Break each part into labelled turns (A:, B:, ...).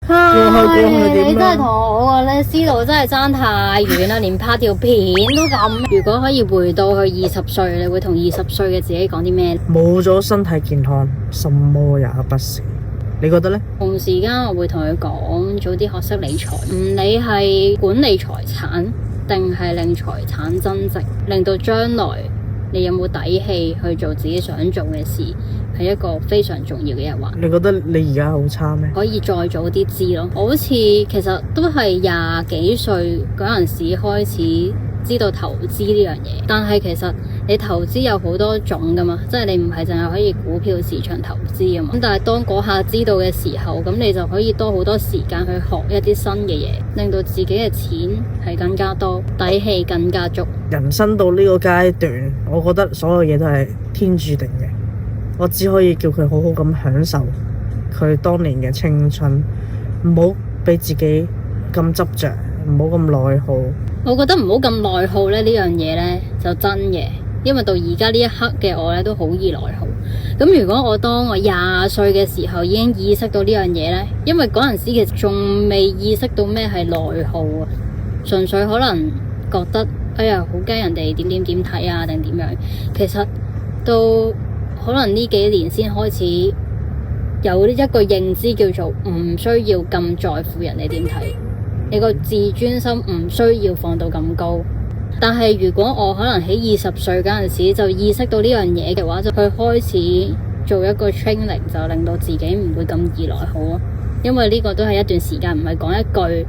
A: 你真係同我個思路真係爭太遠啦，連拍條片都咁。如果可以回到去20歲，你會同20歲嘅自己講啲咩？
B: 冇咗身體健康，什麼也不是。你覺得呢？
A: 同時間我會同佢講，早啲學識理財，唔理係管理財產定係令財產增值，令到將來你有冇底氣去做自己想做嘅事，係一個非常重要嘅一環。
B: 你覺得你而家好差咩？
A: 可以再早啲知咯。我好似其實都係20幾歲嗰陣時開始知道投資呢樣嘢，但係其實你投資有好多種噶嘛，即係你唔係淨係可以股票市場投資啊嘛。咁但係當嗰下知道嘅時候，咁你就可以多好多時間去學一啲新嘅嘢，令到自己嘅錢係更加多，底氣更加足。
B: 人生到呢個階段，我覺得所有嘢都係天注定嘅。我只可以叫佢好好咁享受佢當年嘅青春，唔好俾自己咁執着，唔好咁內耗。
A: 我覺得唔好咁內耗咧，呢樣嘢呢就真嘅，因為到而家呢一刻嘅我呢都好易內耗。咁如果當我20歲嘅時候已經意識到呢樣嘢呢，因為嗰陣時其實仲未意識到咩係內耗啊，純粹可能覺得哎呀好驚人哋點睇啊定點樣，其實到可能呢幾年先開始有一個認知叫做唔需要咁在乎人哋點睇。你個自尊心唔需要放到咁高，但係如果我可能喺20歲嗰陣時就意識到呢樣嘢嘅話，就去開始做一個 training， 就令到自己唔會咁易內耗咯。因為呢個都係一段時間，唔係講一句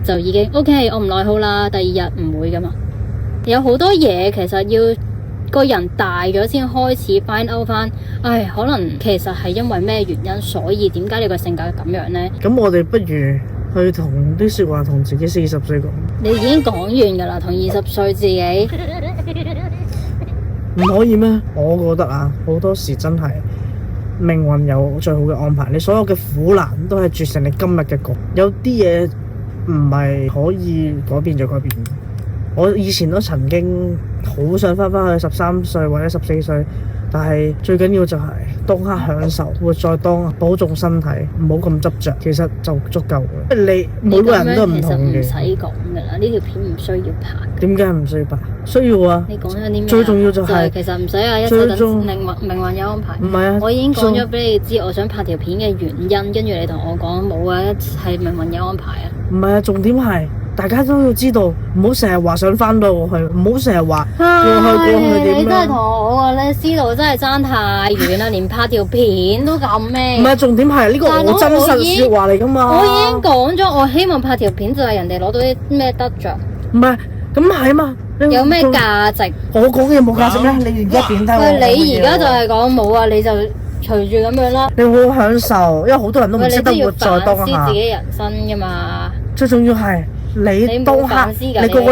A: 就已經 OK， 我唔內耗啦，第二日唔會噶嘛。有好多嘢其實要個人大咗先開始 find out 翻，可能其實係因為咩原因，所以點解你個性格咁樣呢？
B: 咁我哋不如去同啲說話同自己40歲講。你
A: 已經講完噶啦，同20歲自己
B: 唔可以咩？我覺得啊，好多時真係命運有最好嘅安排，你所有嘅苦難都係鑄成你今日嘅局。有啲嘢唔係可以改變就改變。我以前都曾經好想翻返去13歲或者14歲，但係最緊要就係當刻享受，活在當下，保重身體，唔好咁執着，其實就足夠嘅。你每個人都唔同嘅。
A: 其實唔使講噶啦，呢條片唔需要拍。
B: 點解唔需要拍？需要啊！
A: 你講咗啲咩？
B: 最重要就係
A: 其實唔使啊，一切等命運有安排。
B: 唔係啊，
A: 我已經講咗俾你知，我想拍條片嘅原因，跟住你同我講冇啊，係命運有安排啊。
B: 唔係啊，重點係。大家都要知道，唔好成日話想翻到過去，唔好成日話過去點樣。
A: 你真係同我個思路真係爭太遠啦，連拍條片都咁咩？
B: 唔係，重點係呢個我真實說話嚟噶嘛。
A: 我已經講咗，我希望拍條片就係人哋攞到啲咩得着。
B: 唔係，咁係啊嘛。
A: 有咩價值？
B: 我講嘅嘢冇價值咩？你而家貶低我。
A: 你而家就係講冇啊，你就隨住咁樣啦。
B: 你好好享受，因為好多人都唔識得活在當下。
A: 你都要反思自己人生噶嘛。
B: 最重要係。你當刻，你嗰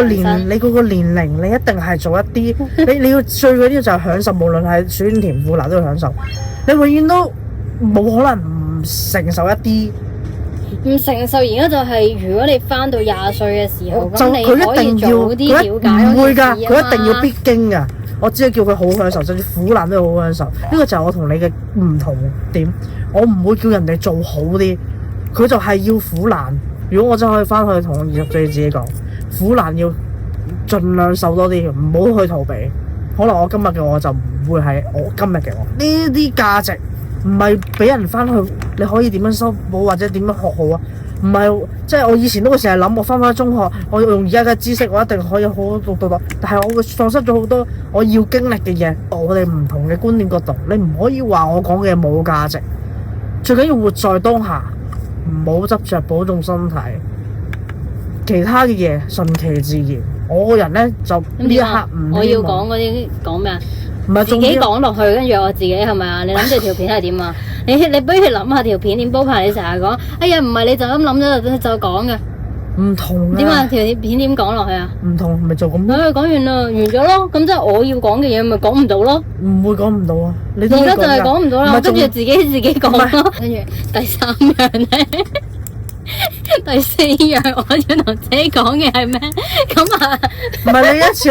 B: 個年齡，你一定係做一啲，你要最嗰啲就係享受，無論係酸甜苦辣都要享受。你永遠都冇可能唔承受一啲。
A: 唔承受而家就係，如果你翻到20歲嘅時候，咁你可以早啲了解。
B: 唔會㗎，佢一定要必經㗎。我只係叫佢好享受，甚至苦難都要好享受。呢個就係我同你嘅唔同點。我唔會叫人哋做好啲，佢就係要苦難。如果我真係可以翻去同20歲自己講，苦難要盡量受多啲，唔好去逃避。可能我今日嘅我就唔會係我今日嘅我。呢啲價值唔係俾人翻去，你可以點樣修補或者點樣學好啊？唔係即係我以前都會成日諗，我翻返中學，我用而家嘅知識，我一定可以好好讀。但係我會喪失咗好多我要經歷嘅嘢。我哋唔同嘅觀念角度，你唔可以話我講嘅冇價值。最緊要活在當下。唔好執着，保重身體。其他嘅嘢順其自然。我個人呢，就呢一刻唔希望。
A: 我要講嗰啲講咩啊？
B: 唔係
A: 自己講落去，跟住我自己係咪啊？你諗住條片係點啊？你不如諗下條片點鋪排。你成日講，哎呀唔係你就咁諗咗就講嘅。
B: 唔同啊。
A: 點啊？條片點講落去啊？
B: 唔同，咪就咁。
A: 講完啦，完咗咯。咁即係我要講嘅嘢，咪講唔到咯。
B: 唔會講唔到啊！你
A: 而家就係講唔到啦，跟住自己講咯。跟住第3樣咧，第4樣我要同自己講嘅係咩？咁啊，
B: 唔係你一次。